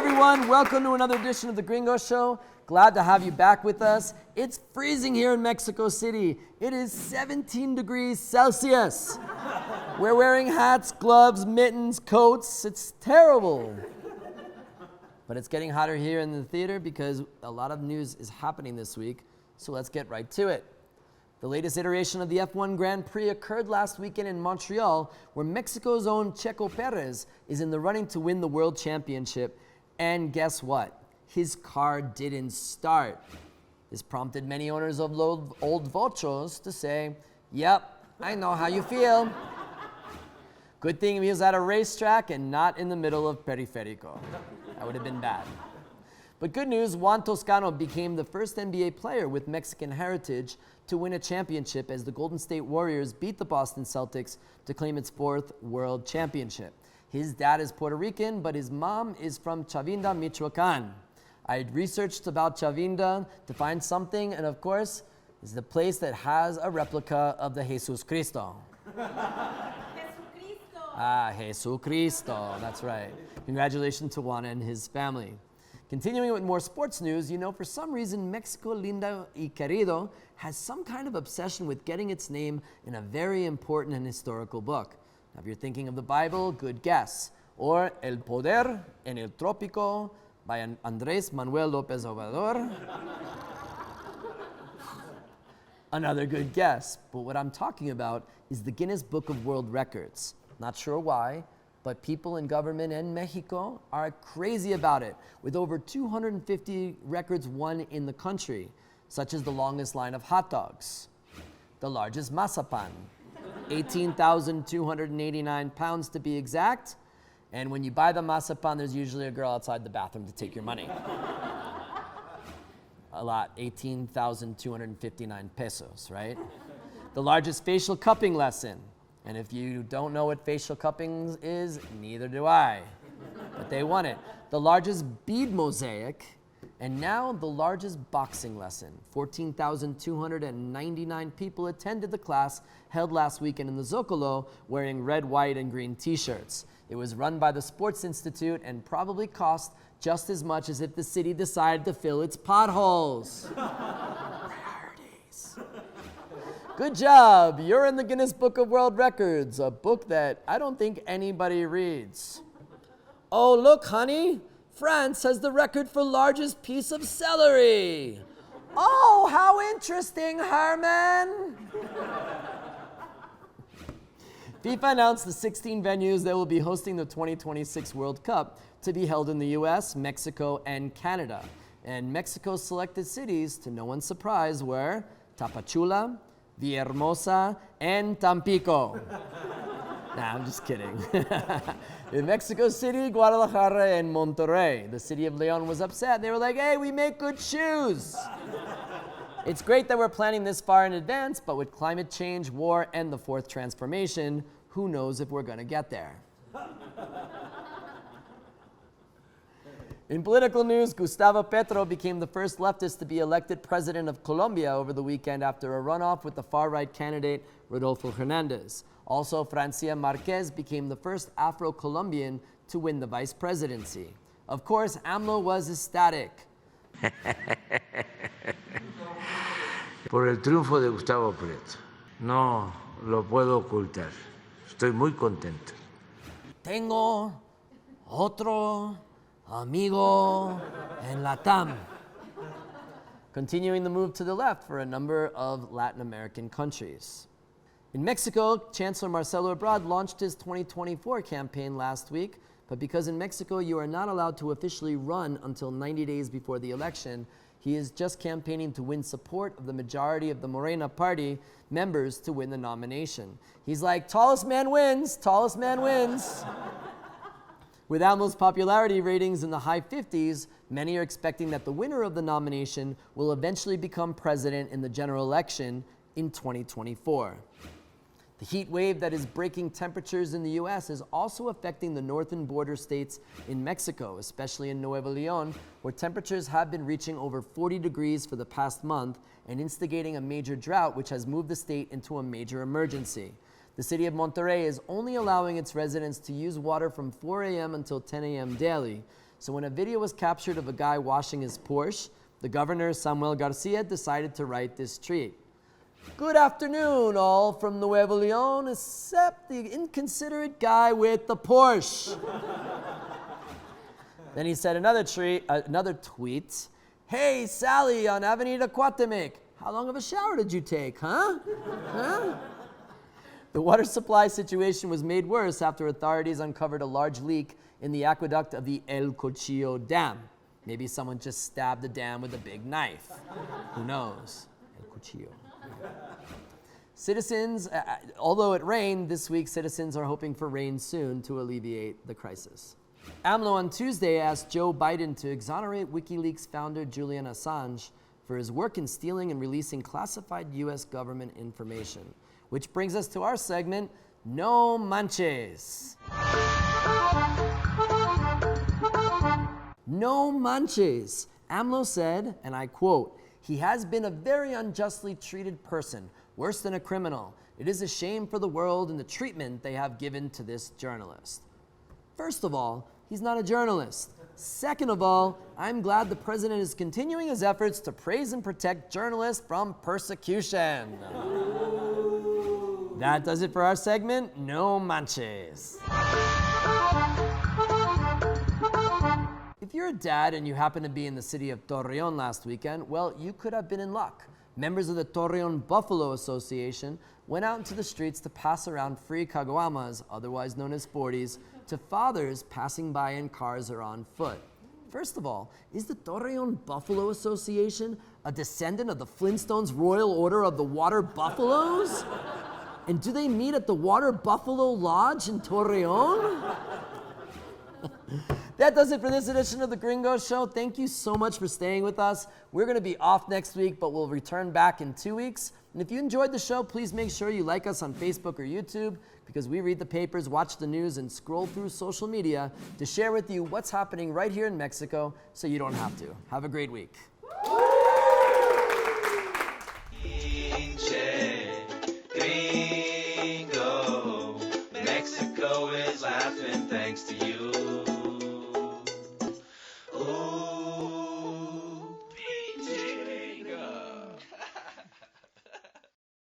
everyone. Welcome to another edition of the Gringo Show. Glad to have you back with us. It's freezing here in Mexico City. It is 17 degrees Celsius. We're wearing hats, gloves, mittens, coats. It's terrible. But it's getting hotter here in the theater because a lot of news is happening this week. So let's get right to it. The latest iteration of the F1 Grand Prix occurred last weekend in Montreal, where Mexico's own Checo Perez is in the running to win the World Championship. And guess what? His car didn't start. This prompted many owners of old Vochos to say, "Yep, I know how you feel." Good thing he was at a racetrack and not in the middle of Periférico. That would have been bad. But good news, Juan Toscano became the first NBA player with Mexican heritage to win a championship as the Golden State Warriors beat the Boston Celtics to claim its fourth world championship. His dad is Puerto Rican, but his mom is from Chavinda, Michoacan. I researched about Chavinda to find something, and of course, it's the place that has a replica of the Jesus Cristo. Jesus Cristo, that's right. Congratulations to Juan and his family. Continuing with more sports news, you know, for some reason, Mexico Lindo y Querido has some kind of obsession with getting its name in a very important and historical book. Now, if you're thinking of the Bible, good guess. Or El Poder en el Trópico by Andrés Manuel Lopez Obrador. Another good guess. But what I'm talking about is the Guinness Book of World Records. Not sure why, but people in government and Mexico are crazy about it, with over 250 records won in the country, such as the longest line of hot dogs, the largest mazapan, 18,289 pounds to be exact, and when you buy the mazapan, there's usually a girl outside the bathroom to take your money. A lot, 18,259 pesos, right? The largest facial cupping lesson. And if you don't know what facial cupping is, neither do I. But they won it. The largest bead mosaic, and now the largest boxing lesson. 14,299 people attended the class held last weekend in the Zocalo wearing red, white, and green t-shirts. It was run by the Sports Institute and probably cost just as much as if the city decided to fill its potholes. Priorities. Good job. You're in the Guinness Book of World Records, a book that I don't think anybody reads. Oh, look, honey. France has the record for largest piece of celery. Oh, how interesting, Herman. FIFA announced the 16 venues that will be hosting the 2026 World Cup to be held in the US, Mexico, and Canada. And Mexico's selected cities, to no one's surprise, were Tapachula, Villahermosa, and Tampico. Nah, I'm just kidding. In Mexico City, Guadalajara, and Monterrey. The city of León was upset. They were like, "Hey, we make good shoes." It's great that we're planning this far in advance, but with climate change, war, and the fourth transformation, who knows if we're gonna get there. In political news, Gustavo Petro became the first leftist to be elected president of Colombia over the weekend after a runoff with the far-right candidate Rodolfo Hernandez. Also, Francia Marquez became the first Afro-Colombian to win the vice presidency. Of course, AMLO was ecstatic. Por el triunfo de Gustavo Petro. No lo puedo ocultar. Estoy muy contento. Tengo otro amigo en Latam. Continuing the move to the left for a number of Latin American countries. In Mexico, Chancellor Marcelo Ebrard launched his 2024 campaign last week, but because in Mexico you are not allowed to officially run until 90 days before the election, he is just campaigning to win support of the majority of the Morena party members to win the nomination. He's like, tallest man wins, tallest man wins. With AMLO's popularity ratings in the high 50s, many are expecting that the winner of the nomination will eventually become president in the general election in 2024. The heat wave that is breaking temperatures in the U.S. is also affecting the northern border states in Mexico, especially in Nuevo León, where temperatures have been reaching over 40 degrees for the past month and instigating a major drought which has moved the state into a major emergency. The city of Monterrey is only allowing its residents to use water from 4 a.m. until 10 a.m. daily. So when a video was captured of a guy washing his Porsche, the governor, Samuel Garcia, decided to write this tweet. Good afternoon, all from Nuevo Leon, except the inconsiderate guy with the Porsche. Then he said another tweet. Hey, Sally on Avenida Cuauhtémoc, how long of a shower did you take, huh? The water supply situation was made worse after authorities uncovered a large leak in the aqueduct of the El Cochillo Dam. Maybe someone just stabbed the dam with a big knife. Who knows? El Cuchillo. Citizens, although it rained this week, citizens are hoping for rain soon to alleviate the crisis. AMLO on Tuesday asked Joe Biden to exonerate WikiLeaks founder Julian Assange for his work in stealing and releasing classified U.S. government information. Which brings us to our segment, No Manches. No manches. AMLO said, and I quote, he has been a very unjustly treated person, worse than a criminal. It is a shame for the world and the treatment they have given to this journalist. First of all, he's not a journalist. Second of all, I'm glad the president is continuing his efforts to praise and protect journalists from persecution. That does it for our segment, No Manches. If you're a dad and you happen to be in the city of Torreon last weekend, well, you could have been in luck. Members of the Torreon Buffalo Association went out into the streets to pass around free caguamas, otherwise known as 40s, to fathers passing by in cars or on foot. First of all, is the Torreon Buffalo Association a descendant of the Flintstones' Royal Order of the Water Buffaloes? And do they meet at the Water Buffalo Lodge in Torreon? That does it for this edition of the Gringo Show. Thank you so much for staying with us. We're going to be off next week, but we'll return back in 2 weeks. And if you enjoyed the show, please make sure you like us on Facebook or YouTube, because we read the papers, watch the news, and scroll through social media to share with you what's happening right here in Mexico so you don't have to. Have a great week. Gringo, Mexico is laughing thanks to you.